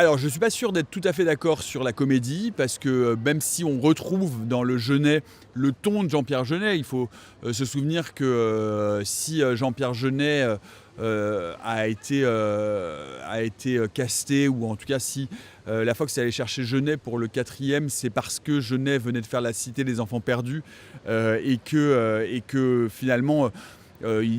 Alors, je ne suis pas sûr d'être tout à fait d'accord sur la comédie, parce que même si on retrouve dans le Jeunet le ton de Jean-Pierre Jeunet, il faut se souvenir que si Jean-Pierre Jeunet a été casté, ou en tout cas si la Fox est allée chercher Jeunet pour le 4e, c'est parce que Jeunet venait de faire La Cité des Enfants Perdus, et que finalement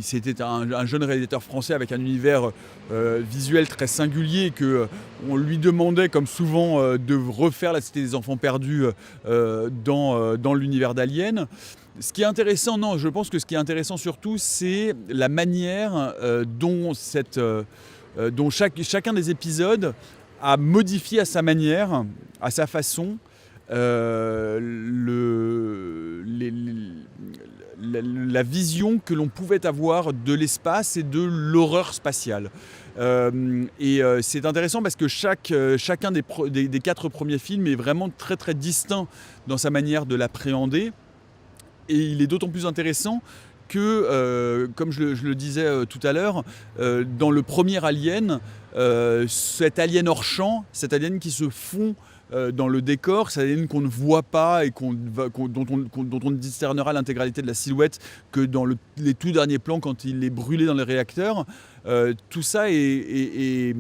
c'était un jeune réalisateur français avec un univers visuel très singulier, que on lui demandait, comme souvent, de refaire La Cité des Enfants Perdus dans l'univers d'Alien. Ce qui est intéressant, non, je pense que ce qui est intéressant surtout, c'est la manière dont chacun des épisodes a modifié à sa manière, à sa façon, la vision que l'on pouvait avoir de l'espace et de l'horreur spatiale. C'est intéressant parce que chacun des 4 premiers films est vraiment très très distinct dans sa manière de l'appréhender. Et il est d'autant plus intéressant que, comme je le disais tout à l'heure, dans le premier Alien, cet alien hors champ, cet alien qui se fond dans le décor, cet alien qu'on ne voit pas et dont on ne discernera l'intégralité de la silhouette que dans les tout derniers plans quand il est brûlé dans les réacteurs, tout ça est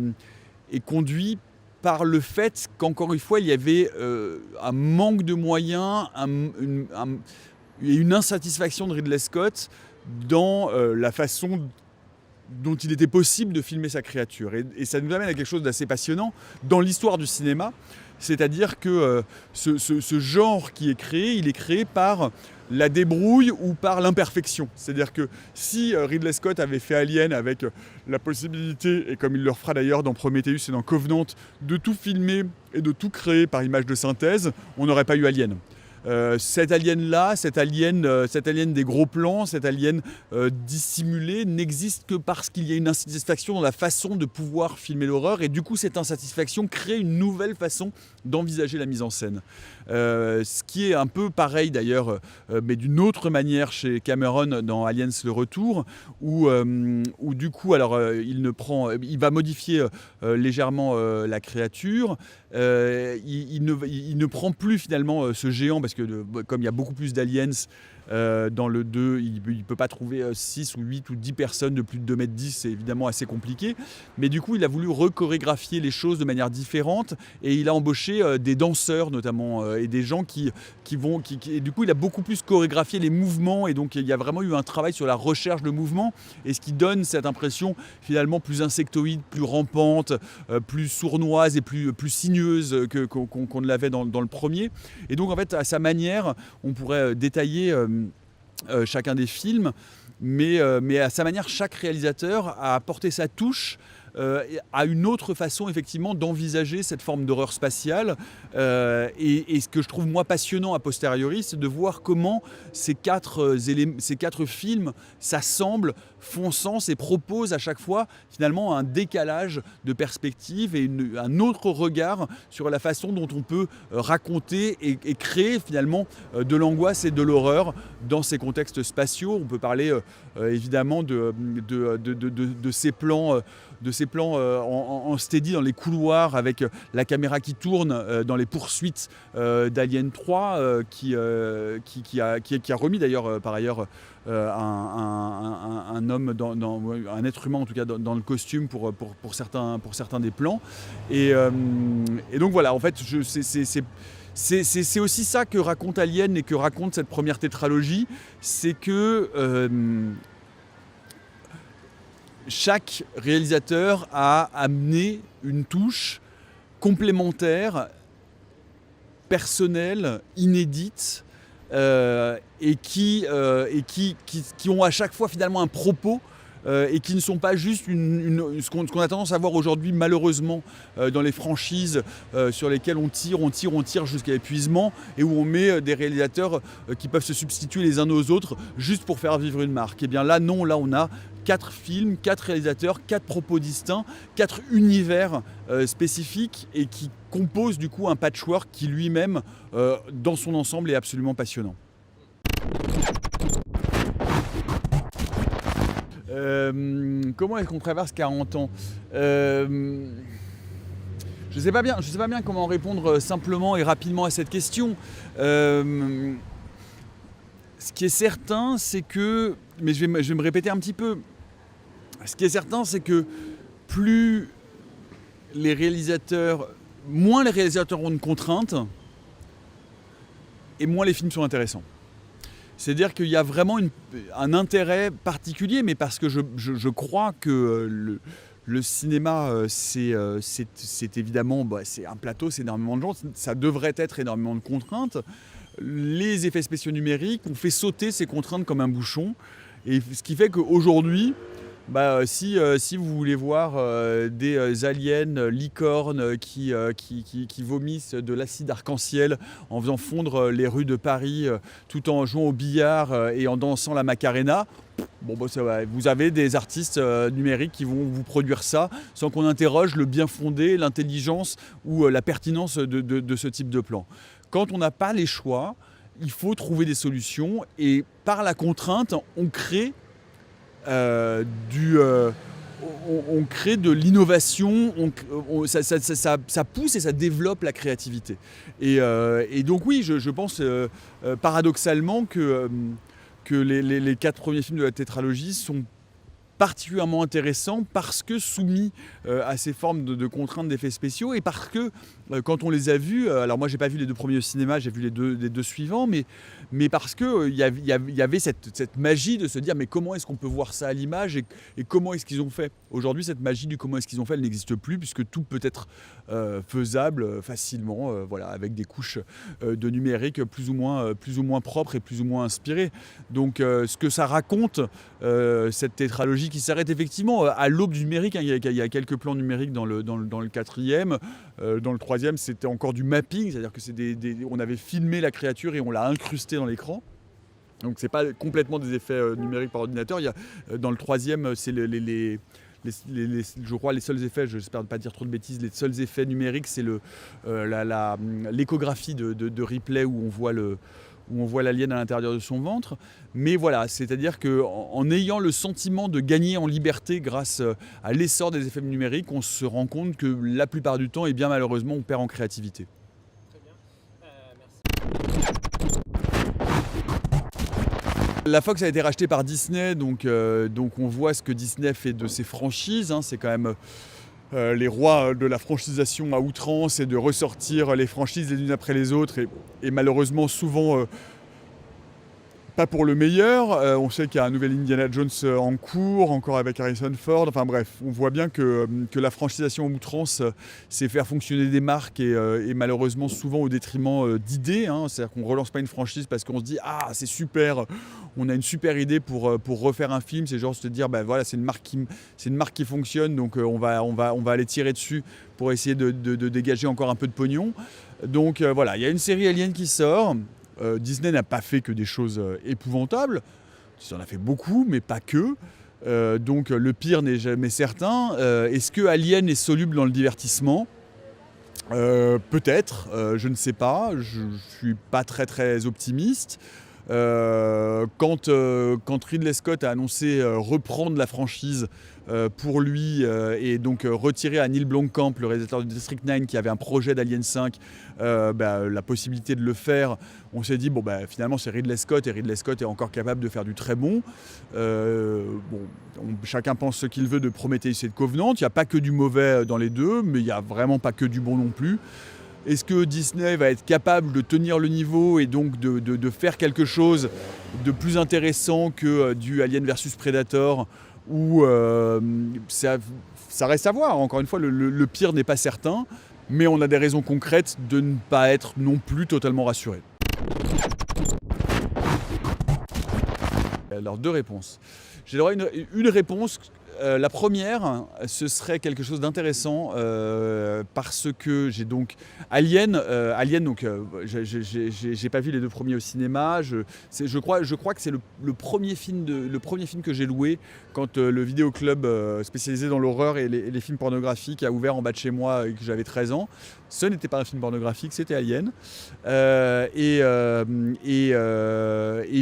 conduit par le fait qu'encore une fois il y avait un manque de moyens, et une insatisfaction de Ridley Scott dans la façon dont il était possible de filmer sa créature. Et ça nous amène à quelque chose d'assez passionnant dans l'histoire du cinéma, c'est-à-dire que ce genre qui est créé, il est créé par la débrouille ou par l'imperfection. C'est-à-dire que si Ridley Scott avait fait Alien avec la possibilité, et comme il le refera d'ailleurs dans Prometheus et dans Covenant, de tout filmer et de tout créer par image de synthèse, on n'aurait pas eu Alien. Cet alien-là, cet alien des gros plans, cet alien dissimulé, n'existe que parce qu'il y a une insatisfaction dans la façon de pouvoir filmer l'horreur, et du coup cette insatisfaction crée une nouvelle façon d'envisager la mise en scène. Ce qui est un peu pareil d'ailleurs, mais d'une autre manière chez Cameron dans Aliens le Retour, où du coup alors il va modifier légèrement la créature. Il ne prend plus finalement ce géant, parce que comme il y a beaucoup plus d'aliens dans le 2, il ne peut pas trouver 6 ou 8 ou 10 personnes de plus de 2,10 m, c'est évidemment assez compliqué. Mais du coup, il a voulu rechorégraphier les choses de manière différente, et il a embauché des danseurs notamment, et des gens qui et du coup, il a beaucoup plus chorégraphié les mouvements, et donc il y a vraiment eu un travail sur la recherche de mouvements, et ce qui donne cette impression finalement plus insectoïde, plus rampante, plus sournoise et plus sinueuse qu'on ne l'avait dans le premier. Et donc en fait, à sa manière, on pourrait détailler chacun des films, mais à sa manière, chaque réalisateur a apporté sa touche à une autre façon effectivement d'envisager cette forme d'horreur spatiale, et ce que je trouve moi passionnant a posteriori, c'est de voir comment ces quatre films s'assemblent, font sens et proposent à chaque fois finalement un décalage de perspective et un autre regard sur la façon dont on peut raconter et créer finalement de l'angoisse et de l'horreur dans ces contextes spatiaux. On peut parler évidemment de ces plans en steady dans les couloirs, avec la caméra qui tourne dans les poursuites d'Alien 3, qui a remis d'ailleurs par ailleurs un homme, un être humain en tout cas dans le costume pour certains des plans. Et donc voilà, en fait c'est aussi ça que raconte Alien et que raconte cette première tétralogie, c'est que chaque réalisateur a amené une touche complémentaire, personnelle, inédite, et qui ont à chaque fois finalement un propos, et qui ne sont pas juste ce qu'on a tendance à voir aujourd'hui malheureusement dans les franchises sur lesquelles on tire jusqu'à épuisement, et où on met des réalisateurs qui peuvent se substituer les uns aux autres juste pour faire vivre une marque. Et bien là non, là on a 4 films, 4 réalisateurs, 4 propos distincts, 4 univers spécifiques, et qui composent du coup un patchwork qui lui-même dans son ensemble est absolument passionnant. Comment est-ce qu'on traverse 40 ans ? Je sais pas bien comment répondre simplement et rapidement à cette question. Ce qui est certain, c'est que, mais je vais me répéter un petit peu. Ce qui est certain, c'est que plus les réalisateurs, moins les réalisateurs ont de contraintes, et moins les films sont intéressants. C'est-à-dire qu'il y a vraiment un intérêt particulier, mais parce que je crois que le cinéma, c'est évidemment, c'est un plateau, c'est énormément de gens, ça devrait être énormément de contraintes. Les effets spéciaux numériques ont fait sauter ces contraintes comme un bouchon, et ce qui fait qu'aujourd'hui, si vous voulez voir des aliens licornes qui vomissent de l'acide arc-en-ciel en faisant fondre les rues de Paris tout en jouant au billard et en dansant la Macarena, vous avez des artistes numériques qui vont vous produire ça sans qu'on interroge le bien fondé, l'intelligence ou la pertinence de ce type de plan. Quand on n'a pas les choix, il faut trouver des solutions et par la contrainte, on crée on crée de l'innovation, ça pousse et ça développe la créativité. Et donc oui, je pense paradoxalement que les 4 premiers films de la tétralogie sont particulièrement intéressants parce que soumis à ces formes de contraintes d'effets spéciaux et parce que quand on les a vus, alors moi j'ai pas vu les 2 premiers au cinéma, j'ai vu les deux suivants, mais parce que il y avait cette magie de se dire mais comment est-ce qu'on peut voir ça à l'image et comment est-ce qu'ils ont fait. Aujourd'hui cette magie du comment est-ce qu'ils ont fait elle n'existe plus puisque tout peut être faisable facilement, avec des couches de numérique plus ou moins propres et plus ou moins inspirées. Donc ce que ça raconte cette tétralogie qui s'arrête effectivement à l'aube du numérique, hein. Il y a quelques plans numériques dans le 4e, dans le 3e c'était encore du mapping, c'est-à-dire que on avait filmé la créature et on l'a incrusté dans l'écran. Donc c'est pas complètement des effets numériques par ordinateur. Dans le 3e c'est je crois les seuls effets, j'espère ne pas dire trop de bêtises, les seuls effets numériques c'est l'échographie de Ripley où on voit l'alien à l'intérieur de son ventre. Mais voilà, c'est-à-dire qu'en ayant le sentiment de gagner en liberté grâce à l'essor des effets numériques, on se rend compte que la plupart du temps, et bien malheureusement, on perd en créativité. Très bien. Merci. La Fox a été rachetée par Disney, donc on voit ce que Disney fait de ses franchises, hein. C'est quand même les rois de la franchisation à outrance et de ressortir les franchises les unes après les autres et malheureusement souvent pas pour le meilleur. On sait qu'il y a un nouvel Indiana Jones en cours, encore avec Harrison Ford. Enfin bref, on voit bien que la franchisation à outrance, c'est faire fonctionner des marques et malheureusement souvent au détriment d'idées. Hein. C'est-à-dire qu'on ne relance pas une franchise parce qu'on se dit « Ah, c'est super, on a une super idée pour refaire un film ». C'est genre se dire c'est une marque qui fonctionne, donc on va aller tirer dessus pour essayer de dégager encore un peu de pognon. Donc il y a une série Alien qui sort. Disney n'a pas fait que des choses épouvantables, il en a fait beaucoup, mais pas que. Donc le pire n'est jamais certain. Est-ce que Alien est soluble dans le divertissement ? Peut-être, je ne sais pas, je ne suis pas très très optimiste. Quand Ridley Scott a annoncé reprendre la franchise pour lui et donc retirer à Neil Blomkamp, le réalisateur de District 9 qui avait un projet d'Alien 5, la possibilité de le faire, on s'est dit finalement c'est Ridley Scott et Ridley Scott est encore capable de faire du très bon. Chacun pense ce qu'il veut de Prometheus et de Covenant, il n'y a pas que du mauvais dans les deux, mais il n'y a vraiment pas que du bon non plus. Est-ce que Disney va être capable de tenir le niveau et donc de faire quelque chose de plus intéressant que du Alien vs Predator ou ça reste à voir. Encore une fois, le pire n'est pas certain, mais on a des raisons concrètes de ne pas être non plus totalement rassuré. Alors 2 réponses. J'ai le droit à une réponse. La première, ce serait quelque chose d'intéressant parce que j'ai donc Alien, donc j'ai pas vu les 2 premiers au cinéma. Je crois que c'est le premier film que j'ai loué quand le vidéoclub spécialisé dans l'horreur et les films pornographiques a ouvert en bas de chez moi et que j'avais 13 ans. Ce n'était pas un film pornographique, c'était Alien. Et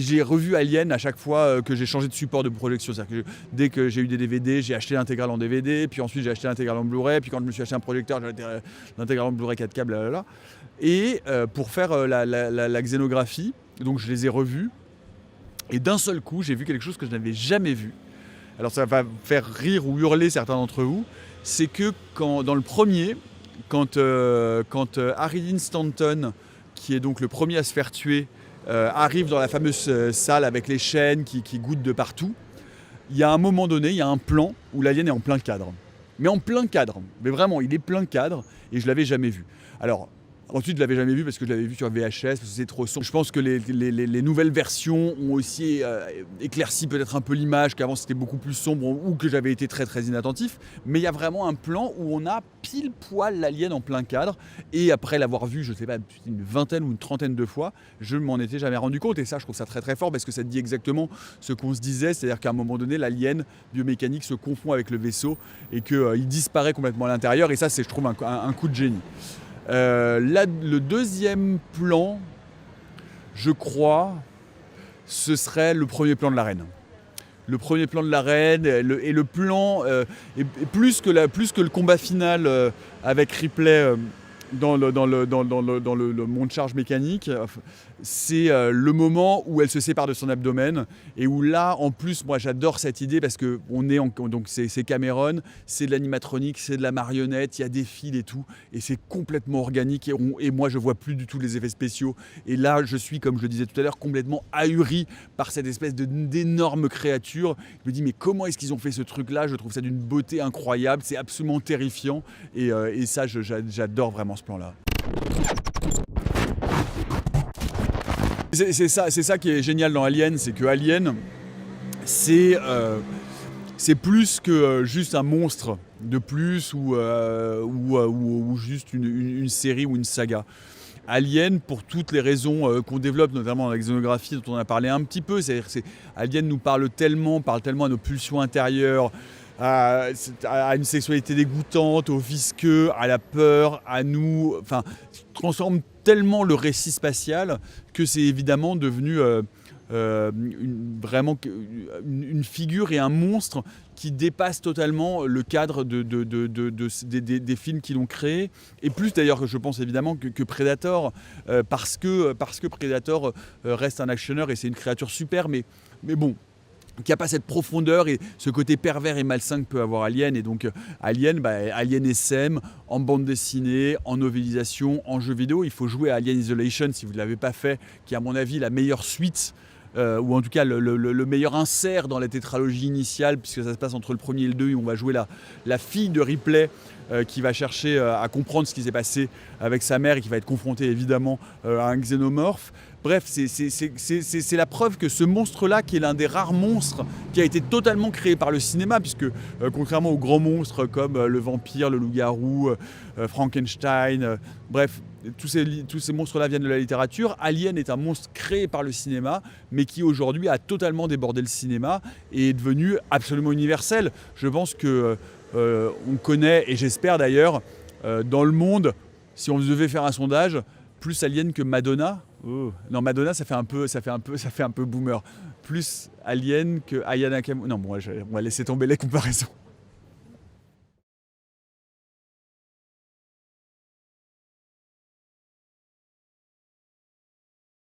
j'ai revu Alien à chaque fois que j'ai changé de support de projection. C'est-à-dire que dès que j'ai eu des DVD DVD, j'ai acheté l'intégrale en DVD, puis ensuite j'ai acheté l'intégrale en Blu-ray, puis quand je me suis acheté un projecteur, j'ai acheté l'intégrale en Blu-ray 4K, blablabla. Et pour faire la xénographie, donc je les ai revus, et d'un seul coup, j'ai vu quelque chose que je n'avais jamais vu. Alors ça va faire rire ou hurler certains d'entre vous, c'est que dans le premier, quand Harry Dean Stanton, qui est donc le premier à se faire tuer, arrive dans la fameuse salle avec les chaînes qui goûtent de partout, il y a un moment donné, il y a un plan où l'alien est en plein cadre. Mais en plein cadre, mais vraiment, il est plein cadre, et je ne l'avais jamais vu. Alors, ensuite, je ne l'avais jamais vu parce que je l'avais vu sur VHS, parce que c'est trop sombre. Je pense que les nouvelles versions ont aussi éclairci peut-être un peu l'image, qu'avant c'était beaucoup plus sombre ou que j'avais été très inattentif. Mais il y a vraiment un plan où on a pile poil l'alien en plein cadre. Et après l'avoir vu, je ne sais pas, une vingtaine ou une trentaine de fois, je ne m'en étais jamais rendu compte. Et ça, je trouve ça très fort parce que ça dit exactement ce qu'on se disait. C'est-à-dire qu'à un moment donné, l'alien biomécanique se confond avec le vaisseau et qu'il disparaît complètement à l'intérieur. Et ça, c'est, je trouve, un coup de génie. Le deuxième plan, je crois, ce serait le premier plan de l'arène. Le premier plan de l'arène et le plan, et plus que le combat final avec Ripley dans le monde charge mécanique, c'est le moment où elle se sépare de son abdomen et où là, en plus, moi j'adore cette idée parce que donc c'est Cameron, c'est de l'animatronique, c'est de la marionnette, il y a des fils et tout, et c'est complètement organique et moi je vois plus du tout les effets spéciaux. Et là, je suis, comme je le disais tout à l'heure, complètement ahuri par cette espèce d'énorme créature. Je me dis mais comment est-ce qu'ils ont fait ce truc-là? Je trouve ça d'une beauté incroyable, c'est absolument terrifiant et ça, j'adore vraiment ce plan-là. C'est ça qui est génial dans Alien, c'est que Alien, c'est plus que juste un monstre de plus ou juste une série ou une saga. Alien, pour toutes les raisons qu'on développe, notamment dans la xénographie dont on a parlé un petit peu, Alien nous parle tellement à nos pulsions intérieures, à une sexualité dégoûtante, au visqueux, à la peur, à nous, enfin, transforme tellement le récit spatial que c'est évidemment devenu vraiment une figure et un monstre qui dépasse totalement le cadre des films qui l'ont créé, et plus d'ailleurs je pense évidemment que Predator, parce que Predator reste un actionneur et c'est une créature super, mais bon, qui n'a pas cette profondeur et ce côté pervers et malsain que peut avoir Alien. Et donc Alien SM, en bande dessinée, en novélisation, en jeu vidéo. Il faut jouer à Alien Isolation si vous ne l'avez pas fait, qui est à mon avis la meilleure suite, ou en tout cas le meilleur insert dans la tétralogie initiale, puisque ça se passe entre le premier et le 2, et on va jouer la fille de Ripley, qui va chercher à comprendre ce qui s'est passé avec sa mère et qui va être confrontée évidemment à un xénomorphe. Bref, c'est la preuve que ce monstre-là, qui est l'un des rares monstres qui a été totalement créé par le cinéma, puisque contrairement aux grands monstres comme le vampire, le loup-garou, Frankenstein, bref, tous ces monstres-là viennent de la littérature. Alien est un monstre créé par le cinéma, mais qui aujourd'hui a totalement débordé le cinéma et est devenu absolument universel. Je pense que on connaît, et j'espère d'ailleurs, dans le monde, si on devait faire un sondage, plus Alien que Madonna. Oh. Non, Madonna, ça fait un peu boomer. Plus Alien que Aya Nakamura. Non, bon, on va laisser tomber les comparaisons.